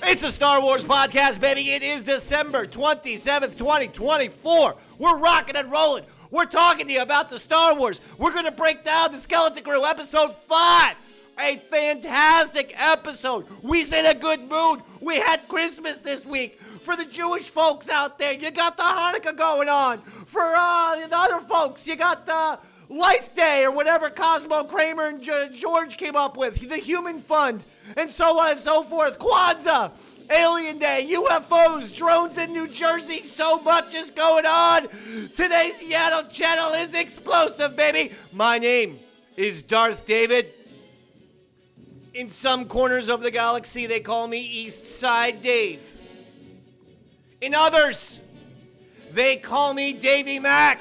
It's a Star Wars podcast, baby. It is December 27th, 2024. We're rocking and rolling. We're talking to you about the Star Wars. We're going to break down the Skeleton Crew, episode 5. A fantastic episode. We's in a good mood. We had Christmas this week. For the Jewish folks out there, you got the Hanukkah going on. For the other folks, you got the Life Day or whatever Cosmo Kramer and George came up with. The Human Fund. And so on and so forth. Kwanzaa, Alien Day, UFOs, drones in New Jersey. So much is going on. Today's Yaddle Chattle is explosive, baby. My name is Darth David. In some corners of the galaxy, they call me East Side Dave. In others, they call me Davey Mac.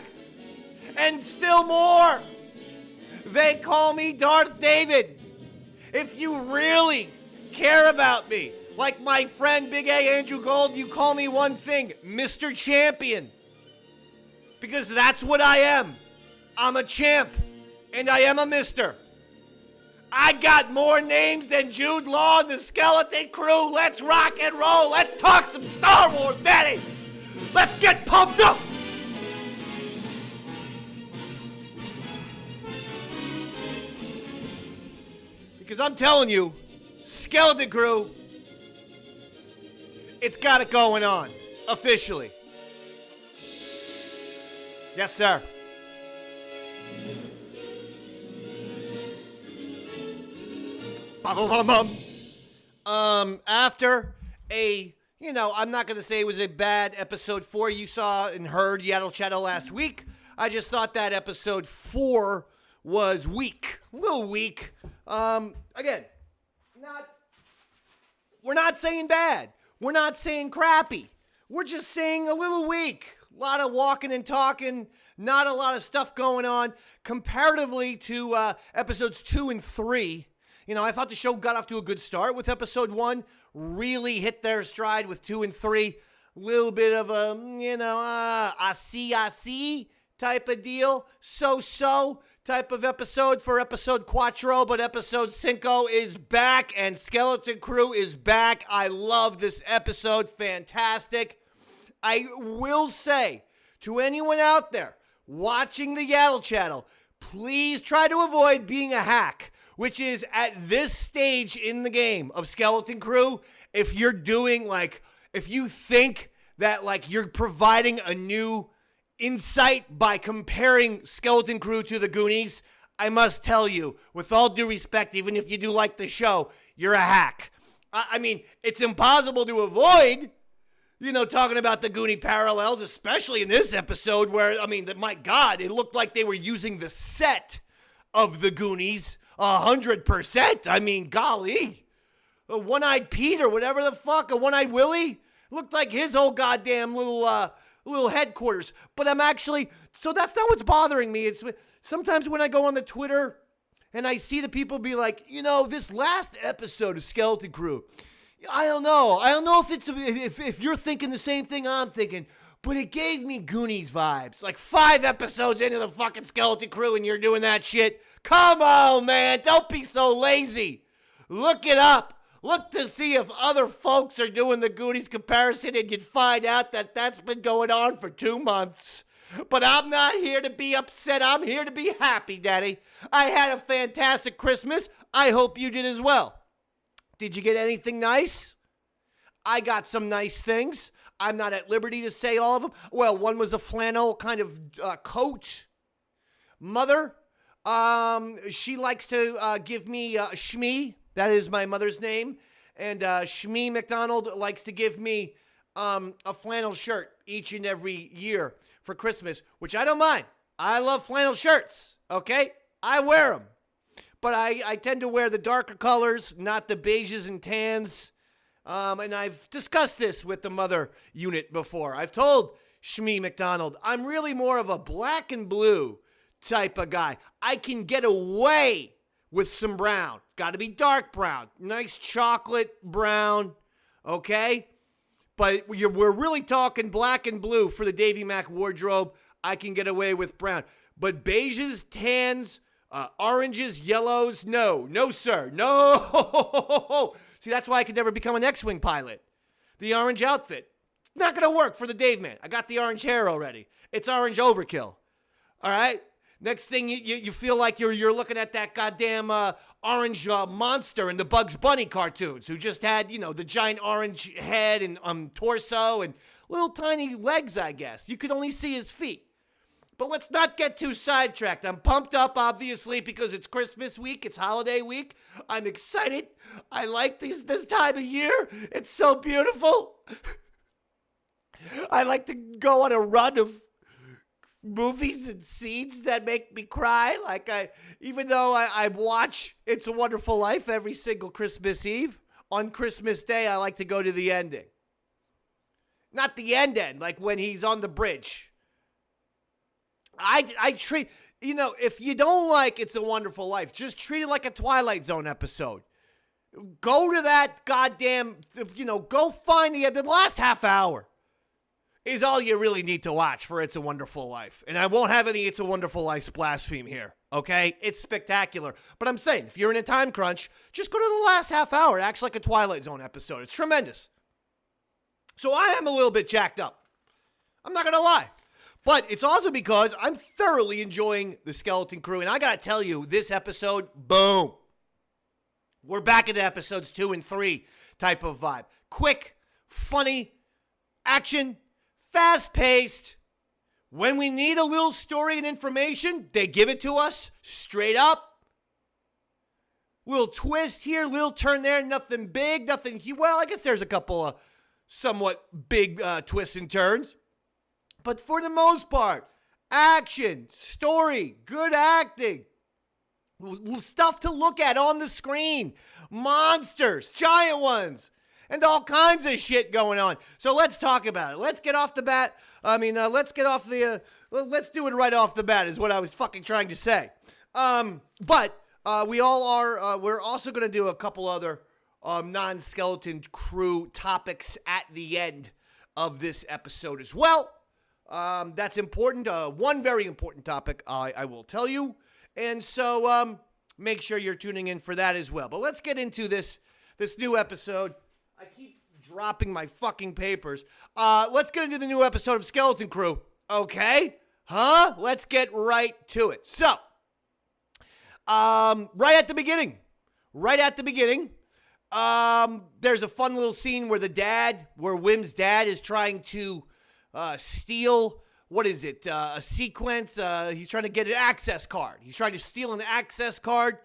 And still more, they call me Darth David. If you really care about me, like my friend Big A Andrew Gold, you call me one thing, Mr. Champion. Because that's what I am. I'm a champ, and I am a mister. I got more names than Jude Law and the Skeleton Crew. Let's rock and roll. Let's talk some Star Wars, Daddy. Let's get pumped up. Because I'm telling you, Skeleton Crew, it's got it going on, officially. Yes, sir. After a, I'm not going to say it was a bad episode 4. You saw and heard Yaddle Chattle last week. I just thought that episode 4 was weak. A little weak. Again, we're not saying bad. We're not saying crappy. We're just saying a little weak. A lot of walking and talking. Not a lot of stuff going on. Comparatively to episodes 2 and 3. I thought the show got off to a good start with episode 1. Really hit their stride with 2 and 3. Little bit of a, I see type of deal. So type of episode for episode 4, but episode 5 is back and Skeleton Crew is back. I love this episode. Fantastic. I will say to anyone out there watching the Yaddle Chattle, please try to avoid being a hack, which is at this stage in the game of Skeleton Crew, if you're doing if you think that you're providing a new insight by comparing Skeleton Crew to the Goonies, I must tell you, with all due respect, even if you do like the show, you're a hack. I mean, it's impossible to avoid, talking about the Goonie parallels, especially in this episode where, my God, it looked like they were using the set of the Goonies 100%. Golly. A One-Eyed Pete or whatever the fuck, a One-Eyed Willie, looked like his whole goddamn little headquarters. But so that's not what's bothering me. It's sometimes when I go on the Twitter and I see the people be like, this last episode of Skeleton Crew, I don't know if you're thinking the same thing I'm thinking, but it gave me Goonies vibes. 5 episodes into the fucking Skeleton Crew and you're doing that shit. Come on, man. Don't be so lazy. Look it up. Look to see if other folks are doing the Goonies comparison, and you'd find out that that's been going on for 2 months. But I'm not here to be upset. I'm here to be happy, Daddy. I had a fantastic Christmas. I hope you did as well. Did you get anything nice? I got some nice things. I'm not at liberty to say all of them. Well, one was a flannel kind of coat. Mother, she likes to give me Shmi. That is my mother's name. And Shmi McDonald likes to give me a flannel shirt each and every year for Christmas, which I don't mind. I love flannel shirts, okay? I wear them. But I tend to wear the darker colors, not the beiges and tans. And I've discussed this with the mother unit before. I've told Shmi McDonald, I'm really more of a black and blue type of guy. I can get away with some brown. Got to be dark brown. Nice chocolate brown, okay? But we're really talking black and blue for the Davey Mac wardrobe. I can get away with brown. But beiges, tans, oranges, yellows, no, sir. No. See, that's why I could never become an X-Wing pilot. The orange outfit. Not going to work for the Dave man. I got the orange hair already. It's orange overkill. All right? Next thing, you feel like you're looking at that goddamn orange monster in the Bugs Bunny cartoons who just had, the giant orange head and torso and little tiny legs, I guess. You could only see his feet. But let's not get too sidetracked. I'm pumped up, obviously, because it's Christmas week. It's holiday week. I'm excited. I like this time of year. It's so beautiful. I like to go on a run of movies and scenes that make me cry. Even though I watch It's a Wonderful Life every single Christmas Eve, on Christmas Day, I like to go to the ending. Not the end, like when he's on the bridge. I treat, if you don't like It's a Wonderful Life, just treat it like a Twilight Zone episode. Go to that goddamn, go find the last half hour is all you really need to watch for It's a Wonderful Life. And I won't have any It's a Wonderful Life blaspheme here, okay? It's spectacular. But I'm saying, if you're in a time crunch, just go to the last half hour. It acts like a Twilight Zone episode. It's tremendous. So I am a little bit jacked up. I'm not going to lie. But it's also because I'm thoroughly enjoying the Skeleton Crew. And I got to tell you, this episode, boom. We're back into episodes 2 and 3 type of vibe. Quick, funny, action, fast-paced. When we need a little story and information, they give it to us straight up. Little twist here, little turn there, nothing big, nothing. Well, I guess there's a couple of somewhat big twists and turns. But for the most part, action, story, good acting, stuff to look at on the screen, monsters, giant ones, and all kinds of shit going on. So let's talk about it. Let's get off the bat. Let's do it right off the bat is what I was fucking trying to say. But we all are, we're also going to do a couple other non-Skeleton Crew topics at the end of this episode as well. That's important. One very important topic, I will tell you. And so make sure you're tuning in for that as well. But let's get into this new episode. I keep dropping my fucking papers. Let's get into the new episode of Skeleton Crew. Okay? Huh? Let's get right to it. So, right at the beginning, there's a fun little scene where Wim's dad is trying to steal, what is it, a sequence, he's trying to get an access card. He's trying to steal an access card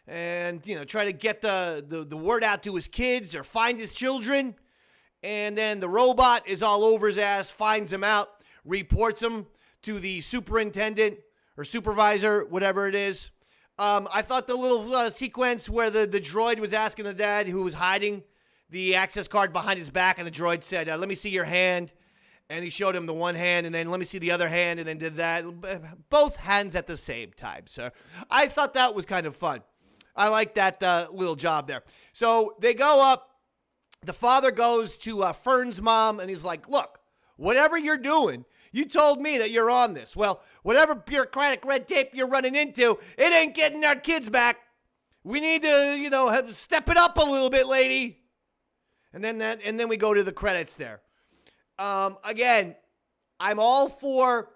and, try to get the word out to his kids or find his children. And then the robot is all over his ass, finds him out, reports him to the superintendent or supervisor, whatever it is. I thought the little sequence where the droid was asking the dad who was hiding the access card behind his back, and the droid said, let me see your hand. And he showed him the one hand, and then let me see the other hand, and then did that. Both hands at the same time, sir. I thought that was kind of fun. I like that little job there. So they go up. The father goes to Fern's mom, and he's like, look, whatever you're doing, you told me that you're on this. Well, whatever bureaucratic red tape you're running into, it ain't getting our kids back. We need to, step it up a little bit, lady. And then we go to the credits there. Again, I'm all for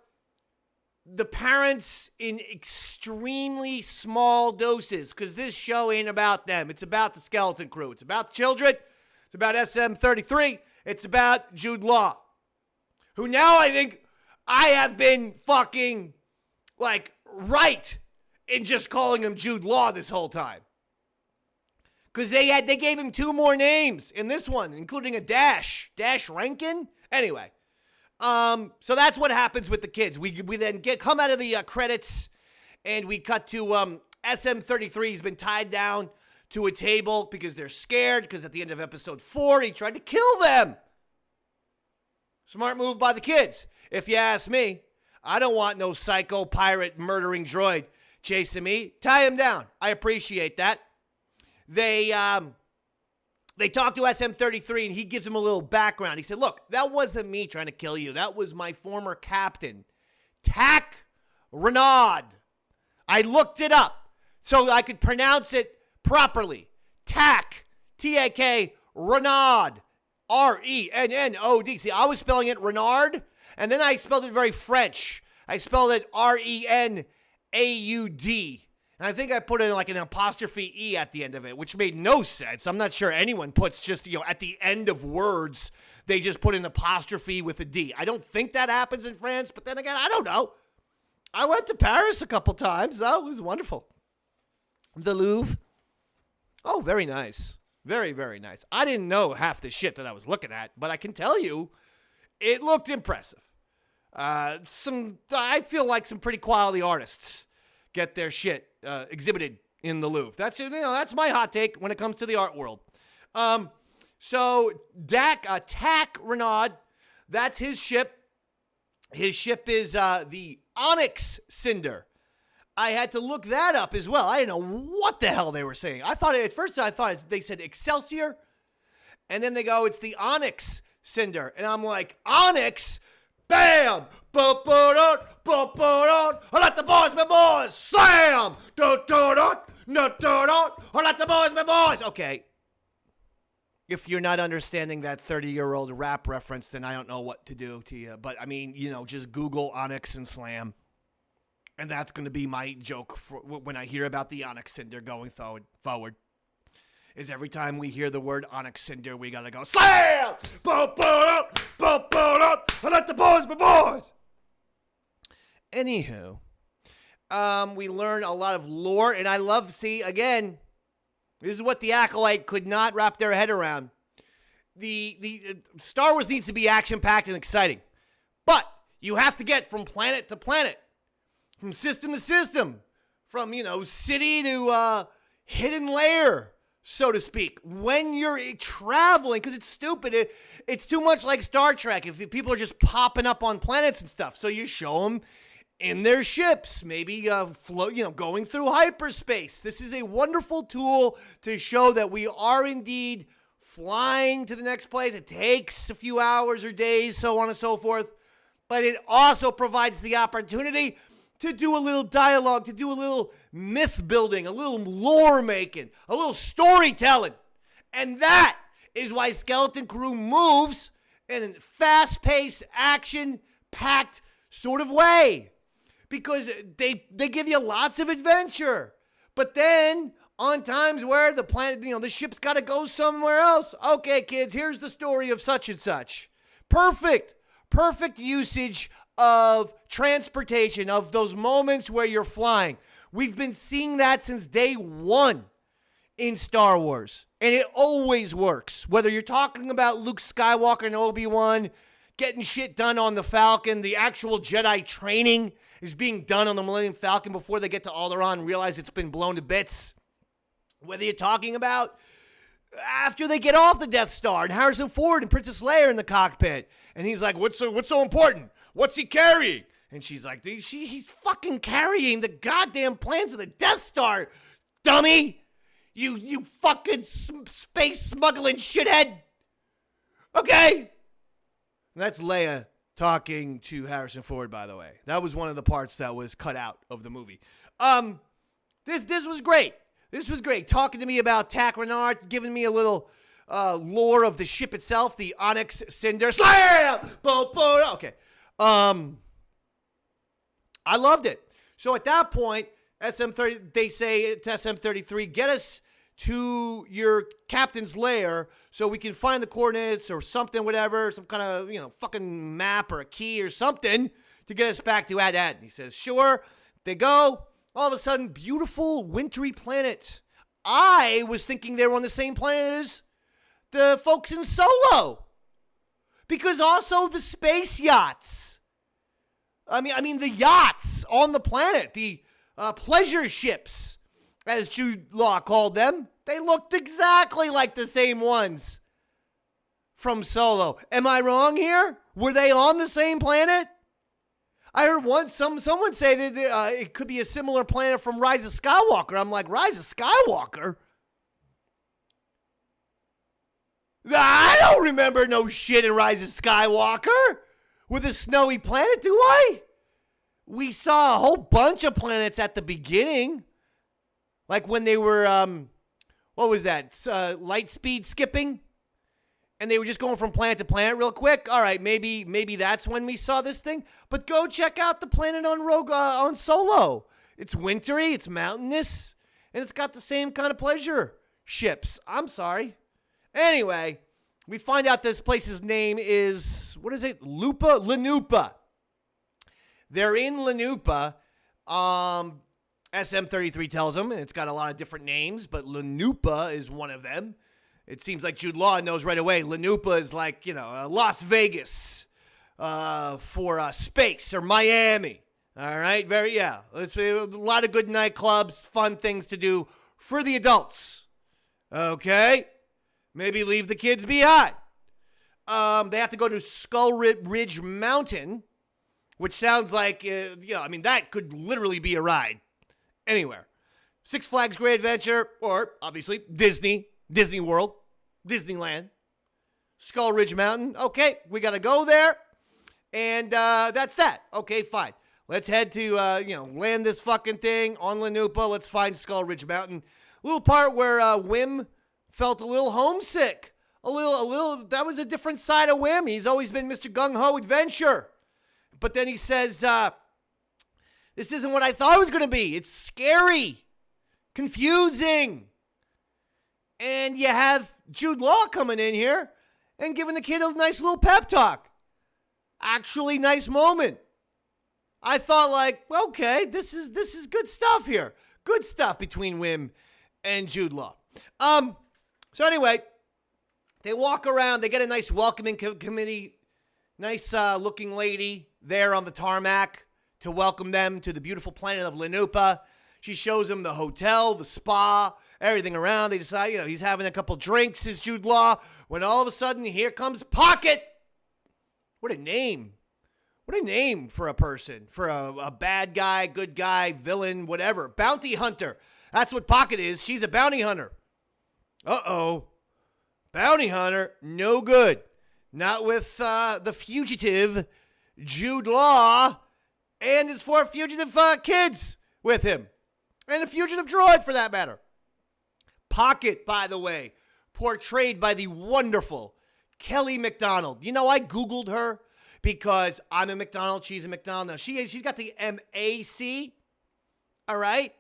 the parents in extremely small doses because this show ain't about them. It's about the Skeleton Crew. It's about the children. It's about SM-33. It's about Jude Law, who now I think I have been fucking, right in just calling him Jude Law this whole time. Because they gave him 2 more names in this one, including a Dash Rankin. Anyway, so that's what happens with the kids. We then come out of the credits, and we cut to SM-33. He's been tied down to a table because they're scared, because at the end of episode 4, he tried to kill them. Smart move by the kids, if you ask me. I don't want no psycho pirate murdering droid chasing me. Tie him down. I appreciate that. They talk to SM-33, and he gives him a little background. He said, look, that wasn't me trying to kill you. That was my former captain, Tack Renaud. I looked it up so I could pronounce it properly. Tack, T-A-K, Renaud. R-E-N-N-O-D. See, I was spelling it Renard, and then I spelled it very French. I spelled it R-E-N-A-U-D. And I think I put in like an apostrophe E at the end of it, which made no sense. I'm not sure anyone puts just, at the end of words, they just put an apostrophe with a D. I don't think that happens in France, but then again, I don't know. I went to Paris a couple times, though. It was wonderful. The Louvre. Oh, very nice. Very, very nice. I didn't know half the shit that I was looking at, but I can tell you it looked impressive. I feel like some pretty quality artists get their shit exhibited in the Louvre. That's my hot take when it comes to the art world. So Tac Renaud, that's his ship. His ship is the Onyx Cinder. I had to look that up as well. I didn't know what the hell they were saying. At first I thought they said Excelsior, and then they go, it's the Onyx Cinder. And I'm like, Onyx? Bam! Bo-bo-dot, bo-bo-dot. I let the boys be boys. Slam! Do-do-dot, no-do-dot. I let the boys be boys. Okay. If you're not understanding that 30-year-old rap reference, then I don't know what to do to you. But, just Google Onyx and Slam. And that's going to be my joke for when I hear about the Onyx Cinder going forward. Is every time we hear the word Onyx Cinder, we got to go, Slam! Bo-bo-dot, bo-bo-dot. I let the boys be boys. Anywho, we learn a lot of lore, and I love, again, this is what the Acolyte could not wrap their head around. The Star Wars needs to be action-packed and exciting. But you have to get from planet to planet, from system to system, from, city to hidden layer, so to speak. When you're traveling, because it's stupid, it's too much like Star Trek if people are just popping up on planets and stuff. So you show them in their ships, maybe going through hyperspace. This is a wonderful tool to show that we are indeed flying to the next place. It takes a few hours or days, so on and so forth. But it also provides the opportunity to do a little dialogue, to do a little myth building, a little lore making, a little storytelling. And that is why Skeleton Crew moves in a fast-paced, action-packed sort of way. Because they give you lots of adventure. But then, on times where the planet, the ship's got to go somewhere else. Okay, kids, here's the story of such and such. Perfect usage of transportation, of those moments where you're flying. We've been seeing that since day one in Star Wars. And it always works. Whether you're talking about Luke Skywalker and Obi-Wan getting shit done on the Falcon, the actual Jedi training is being done on the Millennium Falcon before they get to Alderaan and realize it's been blown to bits. Whether you're talking about after they get off the Death Star and Harrison Ford and Princess Leia in the cockpit. And he's like, what's so important? What's he carrying? And she's like, he's fucking carrying the goddamn plans of the Death Star, dummy. You fucking space smuggling shithead. Okay. And that's Leia talking to Harrison Ford, by the way. That was one of the parts that was cut out of the movie. This was great. This was great. Talking to me about Tac Renaud, giving me a little lore of the ship itself, the Onyx Cinder. Slam! Okay. I loved it. So at that point, SM30, they say to SM33, get us to your captain's lair so we can find the coordinates or something, whatever, some kind of, fucking map or a key or something to get us back to Ad. He says, sure. They go. All of a sudden, beautiful wintry planet. I was thinking they were on the same planet as the folks in Solo. Because also the space yachts. I mean the yachts on the planet, the pleasure ships, as Jude Law called them, they looked exactly like the same ones from Solo. Am I wrong here? Were they on the same planet? I heard someone say that it could be a similar planet from Rise of Skywalker. I'm like, Rise of Skywalker? I don't remember no shit in Rise of Skywalker with a snowy planet, do I? We saw a whole bunch of planets at the beginning. Like when they were what was that? Light speed skipping? And they were just going from planet to planet real quick. All right, maybe that's when we saw this thing. But go check out the planet on Solo. It's wintry, it's mountainous, and it's got the same kind of pleasure ships. I'm sorry. Anyway, we find out this place's name is, what is it? Lanupa. They're in Lanupa. SM33 tells them, and it's got a lot of different names, but Lanupa is one of them. It seems like Jude Law knows right away. Lanupa is like, Las Vegas for space, or Miami. All right, it's a lot of good nightclubs, fun things to do for the adults. Okay, maybe leave the kids behind. They have to go to Skull Ridge Mountain, which sounds like, that could literally be a ride anywhere. Six Flags Great Adventure, or obviously Disney World, Disneyland, Skull Ridge Mountain. Okay, we got to go there, and that's that. Okay, fine. Let's head to, land this fucking thing on Lanupa. Let's find Skull Ridge Mountain. A little part where Wim felt a little homesick. A little, that was a different side of Wim. He's always been Mr. Gung-Ho Adventure. But then he says, this isn't what I thought it was going to be. It's scary, confusing. And you have Jude Law coming in here and giving the kid a nice little pep talk. Actually, nice moment. I thought, okay, this is good stuff here. Good stuff between Wim and Jude Law. So anyway, they walk around. They get a nice welcoming committee, nice looking lady there on the tarmac to welcome them to the beautiful planet of Lanupa. She shows them the hotel, the spa, everything around. They decide, he's having a couple drinks, is Jude Law, when all of a sudden, here comes Pokkit. What a name. What a name for a person, for a bad guy, good guy, villain, whatever. Bounty hunter. That's what Pokkit is. She's a bounty hunter. Uh-oh. Bounty hunter, no good. Not with the fugitive, Jude Law, and his 4 fugitive kids with him. And a fugitive droid, for that matter. Pokkit, by the way, portrayed by the wonderful Kelly MacDonald. I Googled her because I'm a McDonald, she's a McDonald. Now, she's got the M-A-C, all right?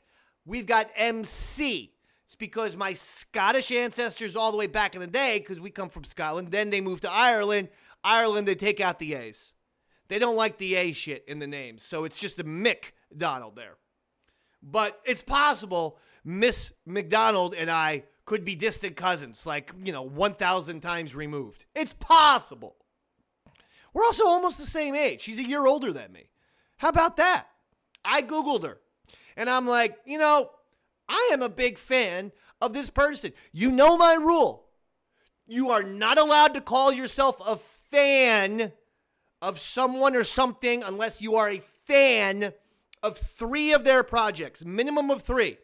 We've got M-C. It's because my Scottish ancestors all the way back in the day, because we come from Scotland, then they moved to Ireland. Ireland, they take out the A's. They don't like the A shit in the names, so it's just a McDonald there. But it's possible Miss McDonald and I could be distant cousins, 1,000 times removed. It's possible. We're also almost the same age. She's a year older than me. How about that? I Googled her. And I'm like, I am a big fan of this person. You know my rule. You are not allowed to call yourself a fan of someone or something unless you are a fan of 3 of their projects, minimum of 3.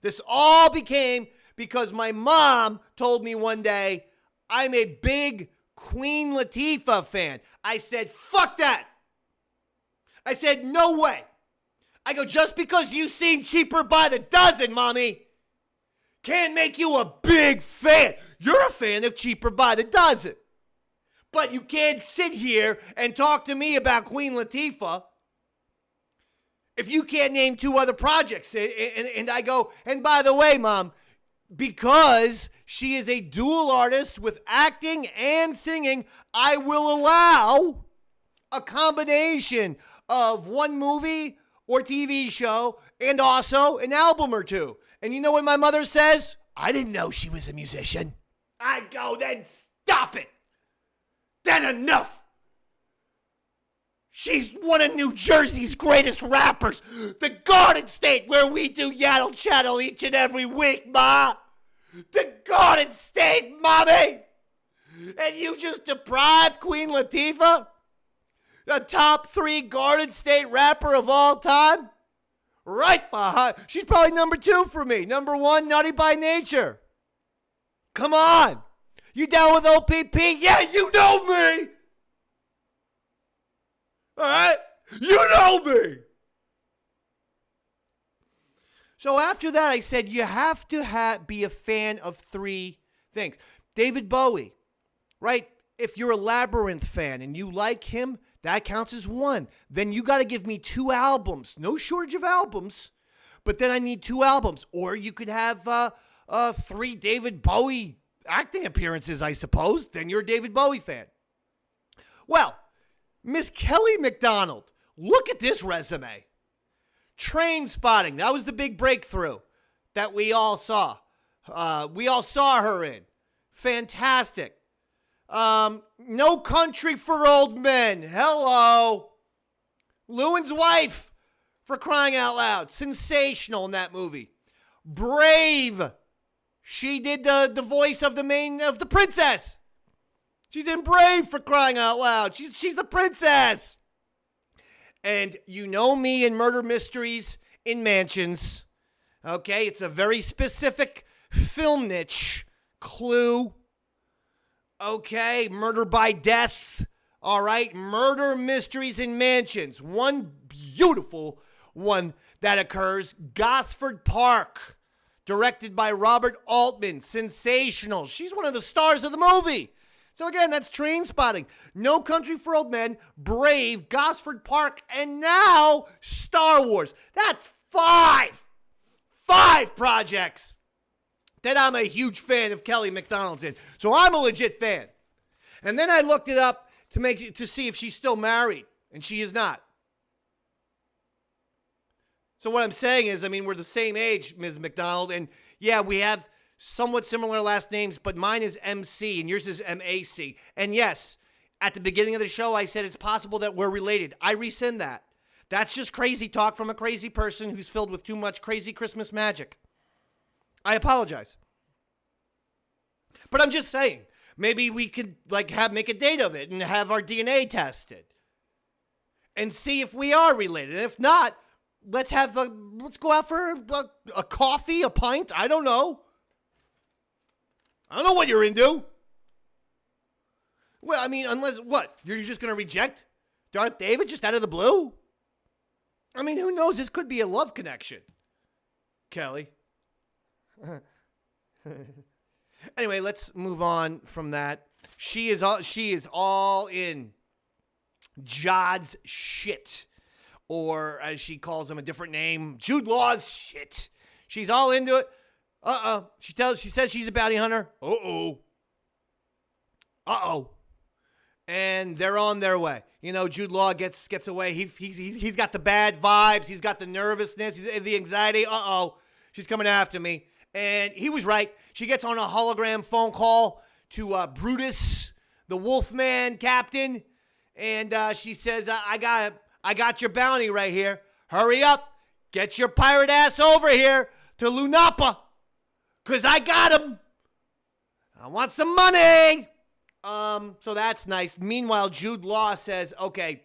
This all became because my mom told me one day, I'm a big Queen Latifah fan. I said, fuck that. I said, no way. I go, just because you've seen Cheaper by the Dozen, mommy, can't make you a big fan. You're a fan of Cheaper by the Dozen. But you can't sit here and talk to me about Queen Latifah if you can't name 2 other projects. And I go, and by the way, Mom, because she is a dual artist with acting and singing, I will allow a combination of one movie or TV show and also an album or 2. And you know what my mother says? I didn't know she was a musician. I go, then stop it. Then enough. She's one of New Jersey's greatest rappers. The Garden State, where we do Yaddle Chattle each and every week, Ma. The Garden State, mommy. And you just deprived Queen Latifah, the top 3 Garden State rapper of all time? Right behind. She's probably number 2 for me. Number 1, Naughty by Nature. Come on. You down with OPP? Yeah, you know me. All right? You know me. So after that, I said, you have to be a fan of three things. David Bowie, right? If you're a Labyrinth fan and you like him, that counts as one. Then you got to give me 2 albums. No shortage of albums, but then I need 2 albums. Or you could have 3 David Bowie acting appearances, I suppose. Then you're a David Bowie fan. Well, Miss Kelly MacDonald, look at this resume. Trainspotting, that was the big breakthrough that we all saw. We all saw her in. Fantastic. No Country for Old Men. Hello. Lewin's wife, for crying out loud. Sensational in that movie. Brave. She did the voice of the princess. She's in Brave, for crying out loud. She's the princess. And you know me in murder mysteries in mansions. Okay, it's a very specific film niche. Clue. Okay, Murder by Death. All right, murder mysteries in mansions. One beautiful one that occurs, Gosford Park, directed by Robert Altman. Sensational. She's one of the stars of the movie. So again, that's Trainspotting. No Country for Old Men, Brave, Gosford Park, and now Star Wars. That's 5 projects that I'm a huge fan of Kelly MacDonald's in. So I'm a legit fan. And then I looked it up to see if she's still married, and she is not. So what I'm saying is, we're the same age, Ms. MacDonald, and yeah, we have somewhat similar last names, but mine is MC and yours is MAC. And yes, at the beginning of the show, I said it's possible that we're related. I rescind that. That's just crazy talk from a crazy person who's filled with too much crazy Christmas magic. I apologize. But I'm just saying, maybe we could make a date of it and have our DNA tested and see if we are related. And if not, let's go out for a coffee, a pint. I don't know. I don't know what you're into. Well, unless, what? You're just going to reject Darth David just out of the blue? Who knows? This could be a love connection. Kelly. Anyway, let's move on from that. She is all in Jod's shit. Or, as she calls him, a different name, Jude Law's shit. She's all into it. She says she's a bounty hunter. And they're on their way. Jude Law gets away. He's got the bad vibes. He's got the nervousness, the anxiety. She's coming after me. And he was right. She gets on a hologram phone call to Brutus, the Wolfman captain. And she says, I got your bounty right here. Hurry up. Get your pirate ass over here to Lunapa. Because I got him. I want some money. So that's nice. Meanwhile, Jude Law says, okay,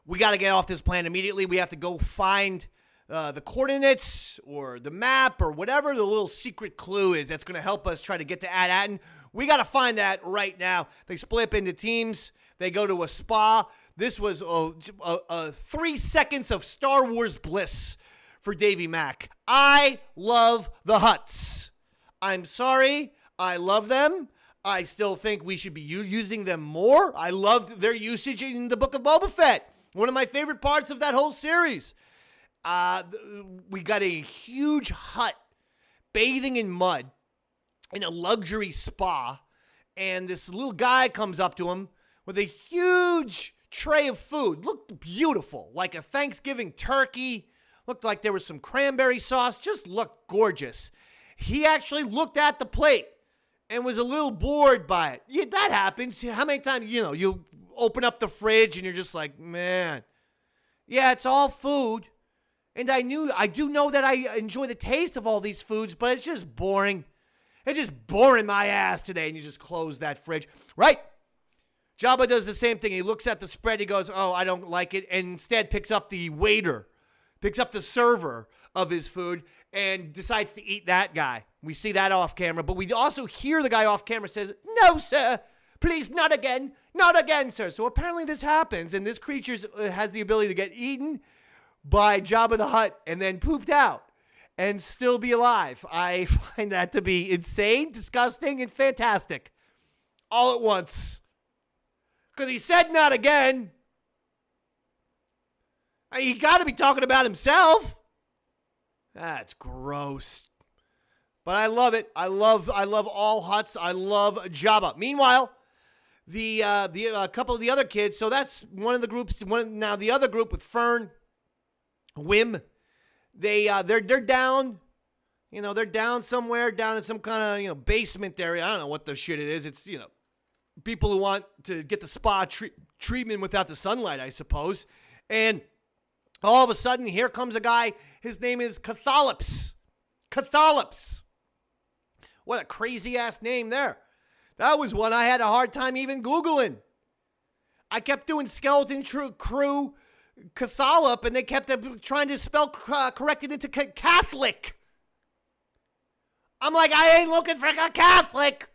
we got to get off this planet immediately. We have to go find the coordinates or the map or whatever the little secret clue is that's going to help us try to get to Ad-Atten. We got to find that right now. They split up into teams. They go to a spa. This was 3 seconds of Star Wars bliss for Davey Mack. I love the Hutts. I'm sorry. I love them. I still think we should be using them more. I loved their usage in the Book of Boba Fett. One of my favorite parts of that whole series. We got a huge hut bathing in mud in a luxury spa. And this little guy comes up to him with a huge tray of food. Looked beautiful, like a Thanksgiving turkey. Looked like there was some cranberry sauce. Just looked gorgeous. He actually looked at the plate and was a little bored by it. Yeah, that happens. How many times, you open up the fridge and you're just like, man, yeah, it's all food. And I do know that I enjoy the taste of all these foods, but it's just boring. It's just boring my ass today. And you just close that fridge. Right? Jabba does the same thing. He looks at the spread. He goes, oh, I don't like it. And instead picks up the waiter, picks up the server of his food and decides to eat that guy. We see that off camera. But we also hear the guy off camera says, no, sir. Please, not again. Not again, sir. So apparently this happens. And this creature has the ability to get eaten by Jabba the Hutt and then pooped out. and still be alive. I find that to be insane, disgusting, and fantastic. All at once. Because he said not again. He got to be talking about himself. That's gross. But I love it. I love all Hutts. I love Jabba. Meanwhile, the couple of the other kids. So that's one of the groups. Now the other group with Fern, Wim, they're down. They're down somewhere, down in some kind of basement area. I don't know what the shit it is. It's people who want to get the spa treatment without the sunlight, I suppose. And all of a sudden, here comes a guy. His name is Catholips. Catholips. What a crazy-ass name there. That was one I had a hard time even Googling. I kept doing Skeleton Crew Catholip, and they kept trying to spell correct it into Catholic. I'm like, I ain't looking for a Catholic.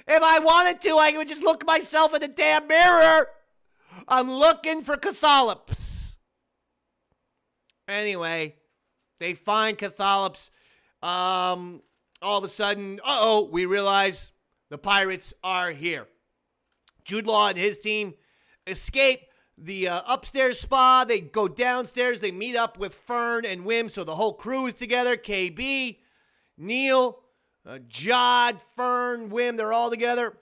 If I wanted to, I would just look myself in the damn mirror. I'm looking for Catholips. Anyway, they find Catholips. All of a sudden, we realize the pirates are here. Jude Law and his team escape the upstairs spa. They go downstairs. They meet up with Fern and Wim, so the whole crew is together. KB, Neil, Jod, Fern, Wim, they're all together.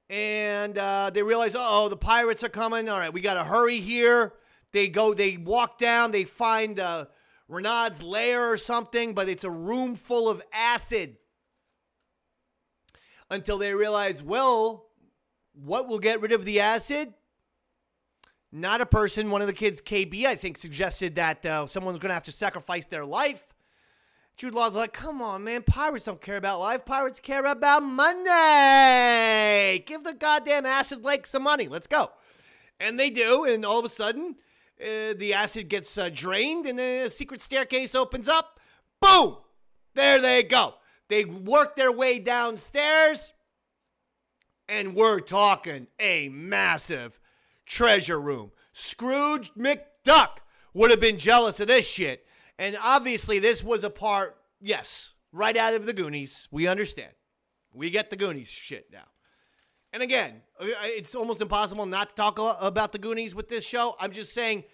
And they realize, the pirates are coming. All right, we got to hurry here. They walk down. They find Renaud's lair or something, but it's a room full of acid. Until they realize, well, what will get rid of the acid? Not a person. One of the kids, KB, I think, suggested that someone's going to have to sacrifice their life. Jude Law's like, come on, man. Pirates don't care about life. Pirates care about money. Give the goddamn acid lake some money. Let's go. And they do. And all of a sudden, the acid gets drained and a secret staircase opens up. Boom. There they go. They work their way downstairs. And we're talking a massive treasure room. Scrooge McDuck would have been jealous of this shit. And obviously, this was a part, yes, right out of the Goonies. We understand. We get the Goonies shit now. And again, it's almost impossible not to talk about the Goonies with this show. I'm just saying,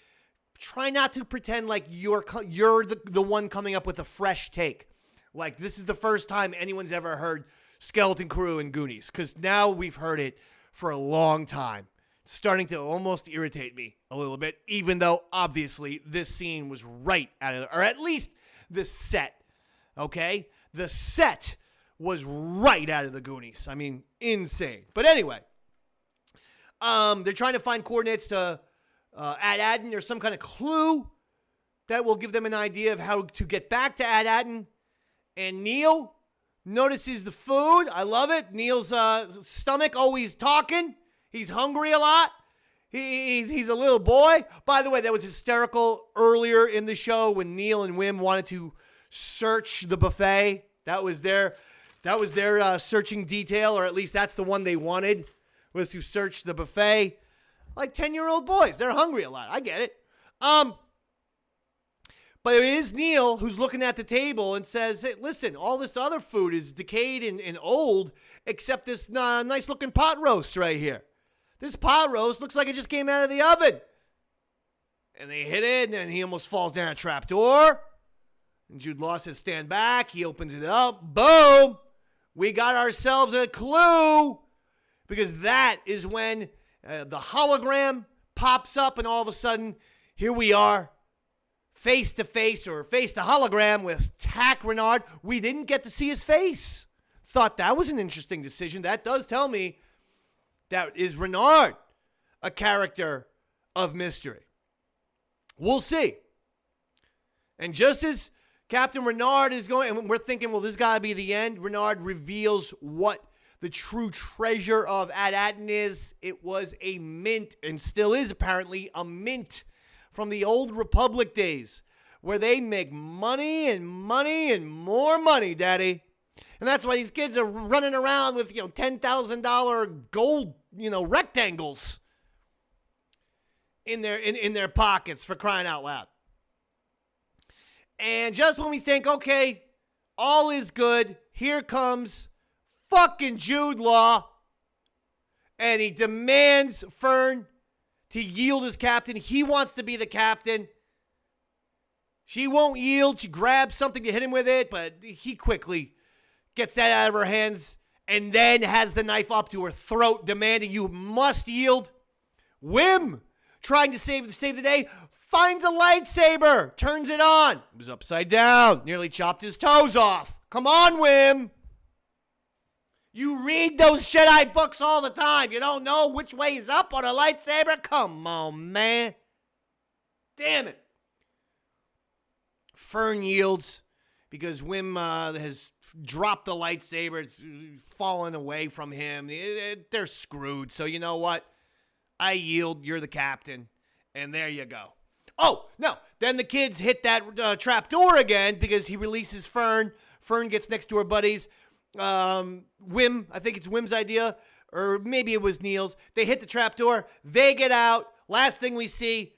try not to pretend like you're the one coming up with a fresh take. Like, this is the first time anyone's ever heard Skeleton Crew and Goonies. Because now we've heard it for a long time. It's starting to almost irritate me a little bit, even though, obviously, this scene was right out of, or at least the set, okay? The set was right out of the Goonies. I mean, insane. But anyway, they're trying to find coordinates to Ad-Aden. There's some kind of clue that will give them an idea of how to get back to Ad-Aden. And Neil notices the food. I love it. Neil's stomach always talking. He's hungry a lot. He's a little boy. By the way, that was hysterical earlier in the show when Neil and Wim wanted to search the buffet. That was their searching detail, or at least that's the one they wanted, was to search the buffet. Like 10-year-old boys, they're hungry a lot. I get it. But it is Neil who's looking at the table and says, hey, listen, all this other food is decayed and old, except this nice-looking pot roast right here. This pot roast looks like it just came out of the oven. And they hit it, and he almost falls down a trapdoor. And Jude Law says, stand back. He opens it up. Boom. We got ourselves a clue. Because that is when the hologram pops up, and all of a sudden, here we are, face to face, or face to hologram with Tack Renard. We didn't get to see his face. Thought that was an interesting decision. That does tell me that is Renard a character of mystery. We'll see. And just as Captain Renard is going, and we're thinking, well, this got to be the end, Renard reveals what the true treasure of Ad-Aden is. It was a mint, and still is apparently a mint from the old Republic days, where they make money and money and more money, Daddy. And that's why these kids are running around with, $10,000 gold, rectangles in their pockets, for crying out loud. And just when we think, okay, all is good, here comes fucking Jude Law. And he demands Fern to yield as captain. He wants to be the captain. She won't yield. She grabs something to hit him with it, but he quickly gets that out of her hands and then has the knife up to her throat, demanding you must yield. Wim, trying to save the day, finds a lightsaber, turns it on. It was upside down, nearly chopped his toes off. Come on, Wim. You read those Jedi books all the time. You don't know which way is up on a lightsaber? Come on, man. Damn it. Fern yields because Wim has dropped the lightsaber. It's fallen away from him. They're screwed. So you know what? I yield. You're the captain. And there you go. Oh, no. Then the kids hit that trap door again because he releases Fern. Fern gets next to her buddies. Wim, I think it's Wim's idea, or maybe it was Neil's. They hit the trap door. They get out. Last thing we see,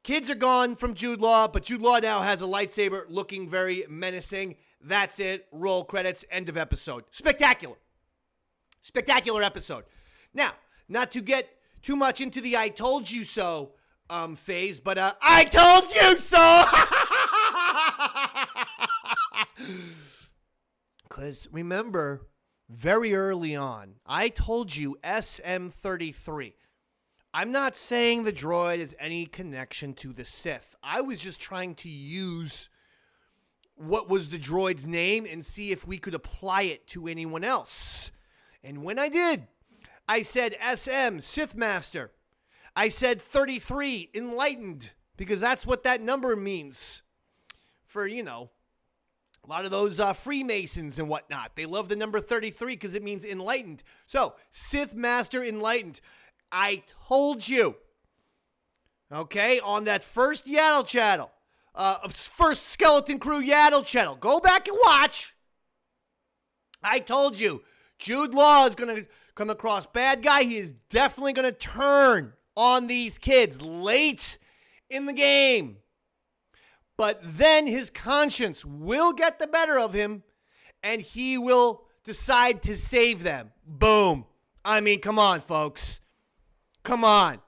kids are gone from Jude Law, but Jude Law now has a lightsaber looking very menacing. That's it. Roll credits. End of episode. Spectacular. Spectacular episode. Now, not to get too much into the I told you so phase, but I told you so! Because remember, very early on, I told you SM-33. I'm not saying the droid has any connection to the Sith. I was just trying to use what was the droid's name and see if we could apply it to anyone else. And when I did, I said SM, Sith Master. I said 33, Enlightened, because that's what that number means for, a lot of those Freemasons and whatnot. They love the number 33 because it means enlightened. So, Sith Master Enlightened. I told you. Okay, on that first Yaddle Chattle. First Skeleton Crew Yaddle Chattle. Go back and watch. I told you. Jude Law is going to come across bad guy. He is definitely going to turn on these kids late in the game. But then his conscience will get the better of him, and he will decide to save them. Boom. I mean, come on, folks. Come on.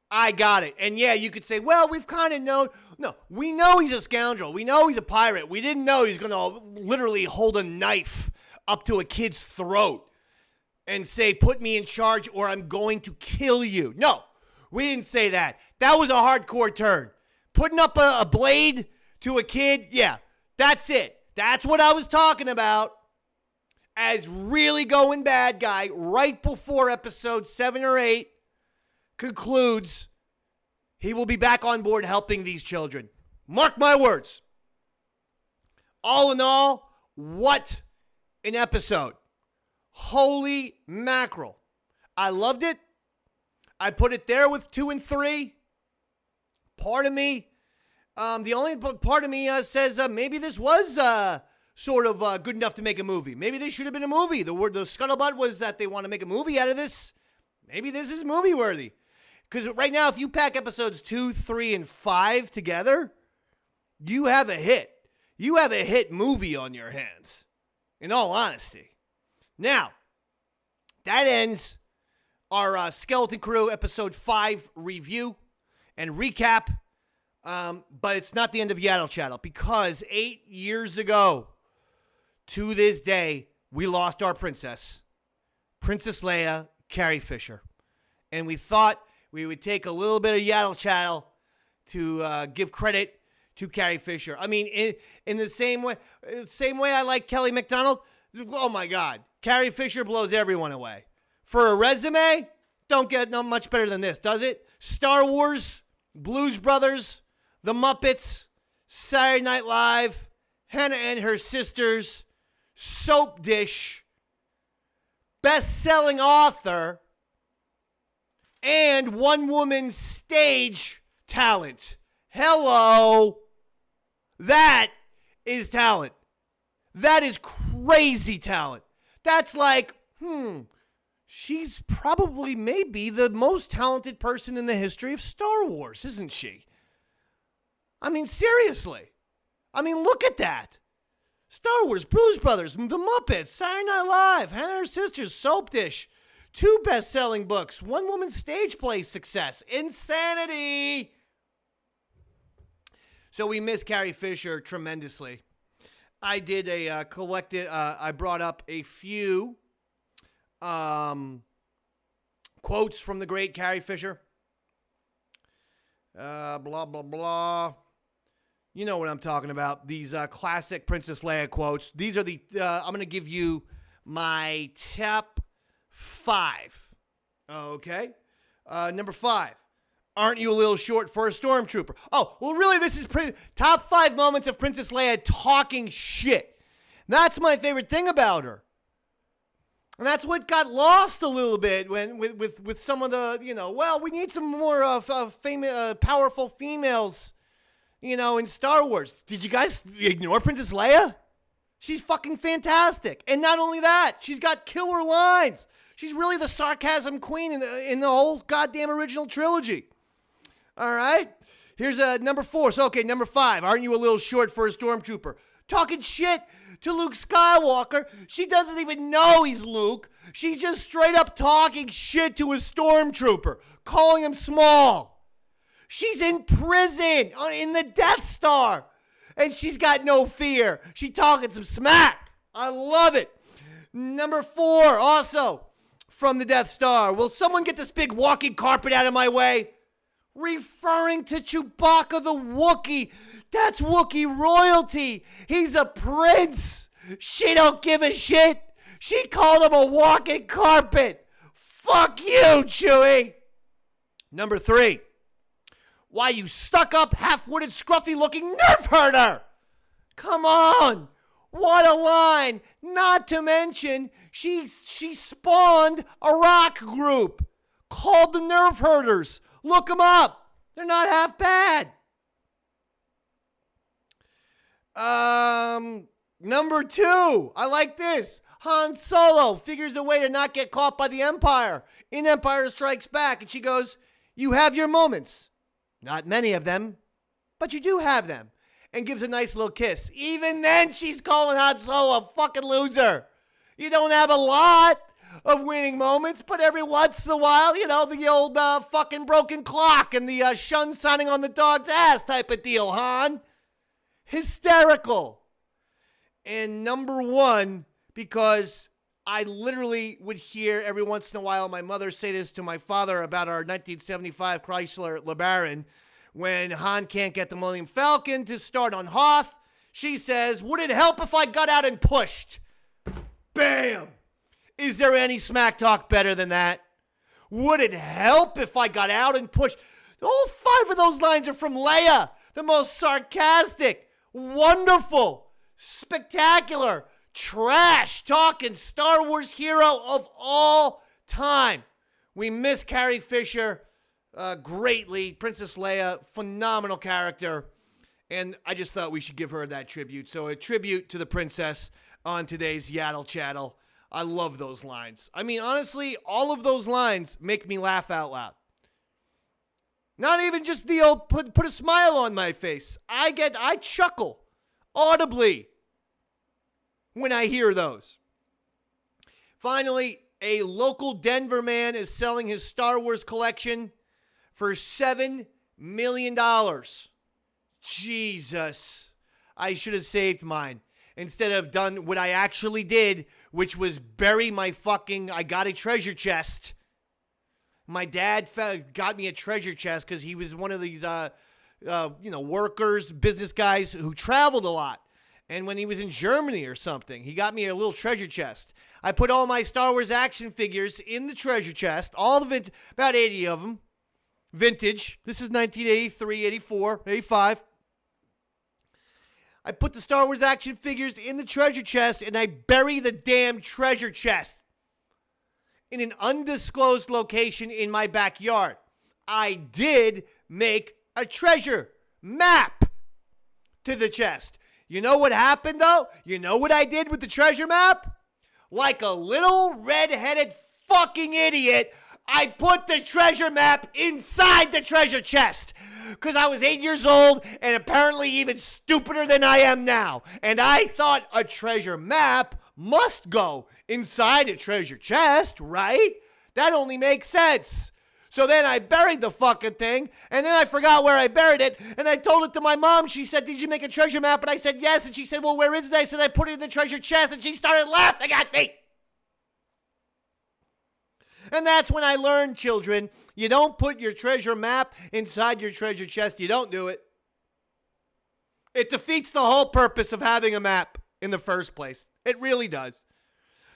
I got it. And yeah, you could say, well, we've kind of known. No, we know he's a scoundrel. We know he's a pirate. We didn't know he's going to literally hold a knife up to a kid's throat and say, put me in charge or I'm going to kill you. No, we didn't say that. That was a hardcore turn. Putting up a blade to a kid, yeah, that's it. That's what I was talking about as really going bad guy right before episode 7 or 8 concludes. He will be back on board helping these children. Mark my words. All in all, what an episode. Holy mackerel. I loved it. I put it there with 2 and 3. Part of me, the only part of me says maybe this was sort of good enough to make a movie. Maybe this should have been a movie. The scuttlebutt was that they want to make a movie out of this. Maybe this is movie worthy. Because right now, if you pack episodes 2, 3, and 5 together, you have a hit. You have a hit movie on your hands, in all honesty. Now, that ends our Skeleton Crew episode 5 review and recap, but it's not the end of Yaddle Chattle because 8 years ago to this day, we lost our princess, Princess Leia, Carrie Fisher. And we thought we would take a little bit of Yaddle Chattle to give credit to Carrie Fisher. I mean, in the same way I like Kelly MacDonald, oh my God, Carrie Fisher blows everyone away. For a resume, don't get no much better than this, does it? Star Wars, Blues Brothers, The Muppets, Saturday Night Live, Hannah and Her Sisters, Soap Dish, best-selling author, and one-woman stage talent. Hello. That is talent. That is crazy talent. That's like, she's probably maybe the most talented person in the history of Star Wars, isn't she? I mean, seriously. I mean, look at that. Star Wars, Blues Brothers, The Muppets, Saturday Night Live, Hannah and Her Sisters, Soap Dish, 2 best-selling books, 1 woman stage play success, insanity. So we miss Carrie Fisher tremendously. I did a I brought up a few quotes from the great Carrie Fisher. Blah, blah, blah. You know what I'm talking about. These classic Princess Leia quotes. These are the, I'm going to give you my top 5. Okay. Number 5. Aren't you a little short for a stormtrooper? Oh, well, really, this is top 5 moments of Princess Leia talking shit. That's my favorite thing about her. And that's what got lost a little bit when with some of the, we need some more famous, powerful females, in Star Wars. Did you guys ignore Princess Leia? She's fucking fantastic. And not only that, she's got killer lines. She's really the sarcasm queen in the whole goddamn original trilogy. All right? Here's number 4. So, okay, number 5. Aren't you a little short for a stormtrooper? Talking shit to Luke Skywalker. She doesn't even know he's Luke. She's just straight up talking shit to a stormtrooper, calling him small. She's in prison in the Death Star, and she's got no fear. She's talking some smack. I love it. Number 4, also from the Death Star. Will someone get this big walking carpet out of my way? Referring to Chewbacca the Wookiee. That's Wookiee royalty. He's a prince. She don't give a shit. She called him a walking carpet. Fuck you, Chewie. Number 3. Why, you stuck-up, half-witted, scruffy-looking nerf herder. Come on. What a line. Not to mention, she spawned a rock group called the Nerf Herders. Look them up. They're not half bad. Number 2. I like this. Han Solo figures a way to not get caught by the Empire in Empire Strikes Back. And she goes, you have your moments. Not many of them, but you do have them. And gives a nice little kiss. Even then, she's calling Han Solo a fucking loser. You don't have a lot of winning moments, but every once in a while, the old fucking broken clock and the shun signing on the dog's ass type of deal, Han. Hysterical. And number 1, because I literally would hear every once in a while my mother say this to my father about our 1975 Chrysler LeBaron. When Han can't get the Millennium Falcon to start on Hoth, she says, would it help if I got out and pushed? Bam! Is there any smack talk better than that? Would it help if I got out and pushed? All 5 of those lines are from Leia, the most sarcastic, wonderful, spectacular, trash-talking Star Wars hero of all time. We miss Carrie Fisher greatly. Princess Leia, phenomenal character. And I just thought we should give her that tribute. So a tribute to the princess on today's Yaddle Chattle. I love those lines. I mean, honestly, all of those lines make me laugh out loud. Not even just the old put a smile on my face. I chuckle audibly when I hear those. Finally, a local Denver man is selling his Star Wars collection for $7 million. Jesus. I should have saved mine instead of done what I actually did, which was bury my I got a treasure chest. My dad got me a treasure chest because he was one of these, workers, business guys who traveled a lot. And when he was in Germany or something, he got me a little treasure chest. I put all my Star Wars action figures in the treasure chest, all of it, about 80 of them. Vintage. This is 1983, 84, 85. I put the Star Wars action figures in the treasure chest, and I bury the damn treasure chest in an undisclosed location in my backyard. I did make a treasure map to the chest. You know what happened, though? You know what I did with the treasure map? Like a little red-headed fucking idiot, I put the treasure map inside the treasure chest because I was 8 years old and apparently even stupider than I am now. And I thought a treasure map must go inside a treasure chest, right? That only makes sense. So then I buried the fucking thing, and then I forgot where I buried it, and I told it to my mom. She said, "Did you make a treasure map?" And I said, "Yes." And she said, "Well, where is it?" I said, "I put it in the treasure chest," and she started laughing at me. And that's when I learned, children, you don't put your treasure map inside your treasure chest. You don't do it. It defeats the whole purpose of having a map in the first place. It really does.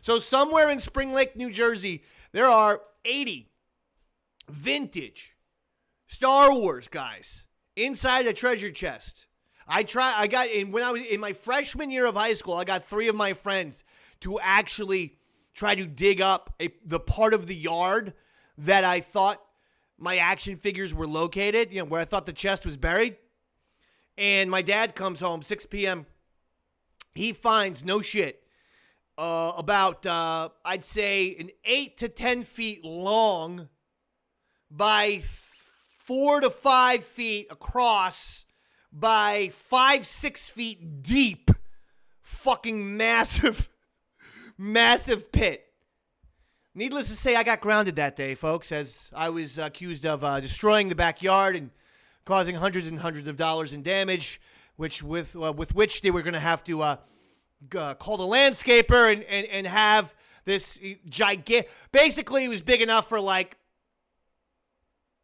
So somewhere in Spring Lake, New Jersey, there are 80 vintage Star Wars guys inside a treasure chest. When I was in my freshman year of high school, I got 3 of my friends to actually try to dig up the part of the yard that I thought my action figures were located, where I thought the chest was buried. And my dad comes home, 6 p.m. He finds, no shit, about, I'd say, an 8 to 10 feet long by 4 to 5 feet across by 5-6 feet deep fucking massive pit. Needless to say, I got grounded that day, folks, as I was accused of destroying the backyard and causing hundreds and hundreds of dollars in damage, with which they were going to have to call the landscaper and have this gigantic. Basically, it was big enough for like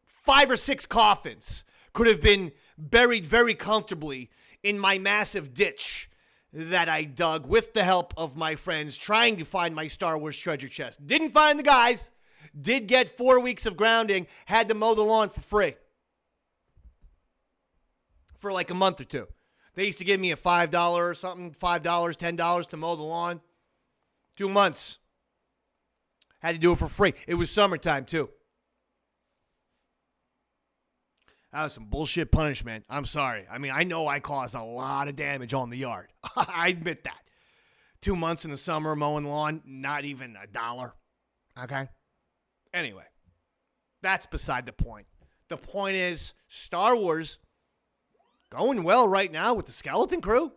5 or 6 coffins could have been buried very comfortably in my massive ditch that I dug with the help of my friends trying to find my Star Wars treasure chest. Didn't find the guys. Did get 4 weeks of grounding. Had to mow the lawn for free. For like a month or two. They used to give me a $5 or something, $5, $10 to mow the lawn. 2 months. Had to do it for free. It was summertime too. That was some bullshit punishment. I'm sorry. I mean, I know I caused a lot of damage on the yard. I admit that. 2 months in the summer mowing lawn, not even $1. Okay? Anyway, that's beside the point. The point is, Star Wars going well right now with the Skeleton Crew.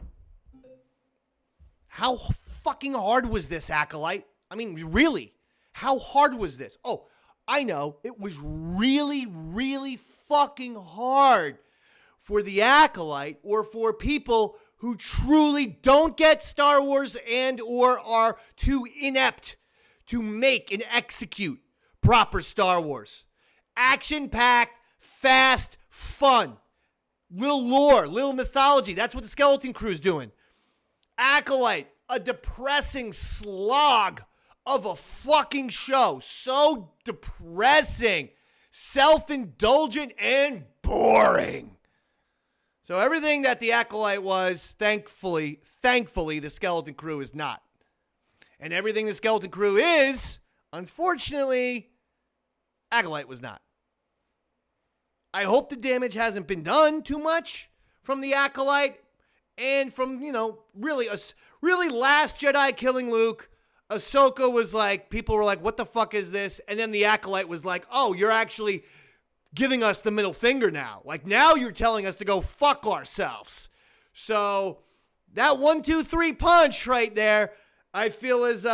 How fucking hard was this, Acolyte? I mean, really, how hard was this? Oh, I know. It was really, really fucking hard for the Acolyte or for people who truly don't get Star Wars and or are too inept to make and execute proper Star Wars. Action-packed, fast, fun. Little lore, little mythology. That's what the Skeleton Crew's doing. Acolyte, a depressing slog of a fucking show. So depressing, self-indulgent, and boring. So everything that the Acolyte was, thankfully, the Skeleton Crew is not. And everything the Skeleton Crew is, unfortunately, Acolyte was not. I hope the damage hasn't been done too much from the Acolyte and from, really Last Jedi killing Luke. Ahsoka was like, people were like, what the fuck is this? And then the Acolyte was like, oh, you're actually giving us the middle finger now. Like, now you're telling us to go fuck ourselves. So that 1, 2, 3 punch right there, I feel is,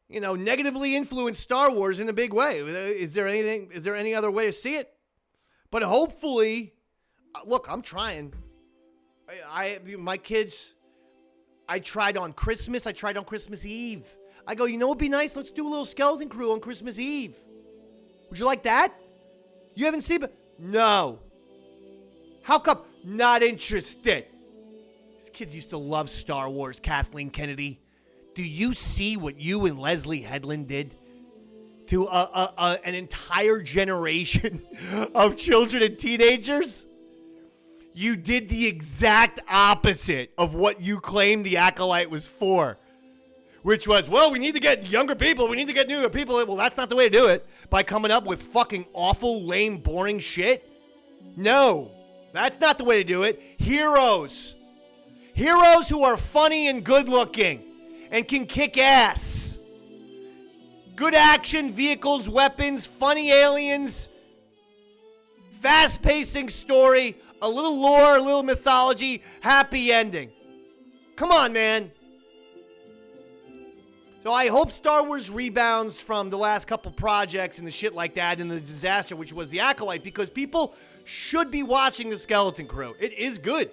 negatively influenced Star Wars in a big way. Is there any other way to see it? But hopefully, look, I'm trying. My kids, I tried on Christmas. I tried on Christmas Eve. I go, what'd be nice? Let's do a little Skeleton Crew on Christmas Eve. Would you like that? You haven't seen it? No. How come? Not interested. These kids used to love Star Wars, Kathleen Kennedy. Do you see what you and Leslie Headland did to an entire generation of children and teenagers? You did the exact opposite of what you claimed the Acolyte was for, which was, well, we need to get younger people. We need to get newer people. Well, that's not the way to do it, by coming up with fucking awful, lame, boring shit. No, that's not the way to do it. Heroes who are funny and good looking and can kick ass. Good action, vehicles, weapons, funny aliens, fast-pacing story, a little lore, a little mythology, happy ending. Come on, man. So I hope Star Wars rebounds from the last couple projects and the shit like that and the disaster, which was The Acolyte, because people should be watching The Skeleton Crew. It is good.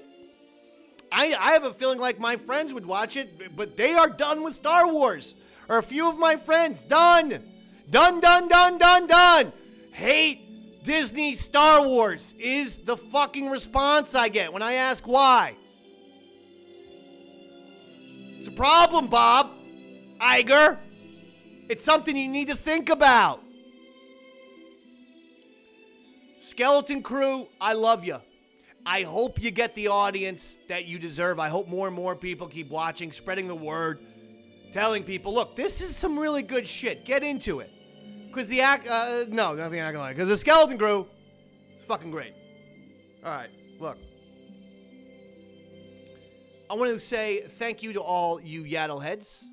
I have a feeling like my friends would watch it, but they are done with Star Wars. Or a few of my friends, done. Done. Hate Disney Star Wars is the fucking response I get when I ask why. It's a problem, Bob Iger. It's something you need to think about. Skeleton Crew, I love you. I hope you get the audience that you deserve. I hope more and more people keep watching, spreading the word, telling people, look, this is some really good shit. Get into it. Because because the Skeleton Crew is fucking great. All right, look. I want to say thank you to all you Yaddle heads.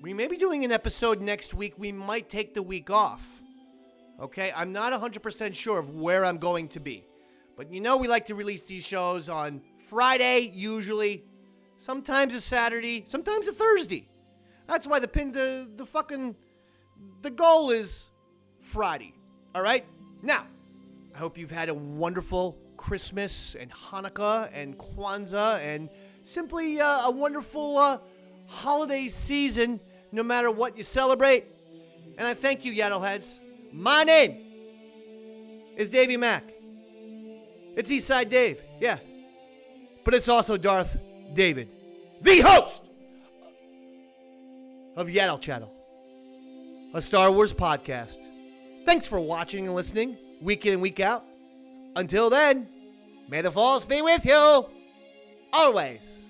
We may be doing an episode next week. We might take the week off. Okay? I'm not 100% sure of where I'm going to be. But you know we like to release these shows on Friday, usually. Sometimes a Saturday, sometimes a Thursday. That's why the goal is Friday. All right? Now, I hope you've had a wonderful Christmas and Hanukkah and Kwanzaa and simply a wonderful holiday season, no matter what you celebrate. And I thank you, Yaddleheads. My name is Davey Mack. It's Eastside Dave, yeah. But it's also Darth David, the host of Yaddle Chattle, a Star Wars podcast. Thanks for watching and listening, week in and week out. Until then, may the Force be with you, always.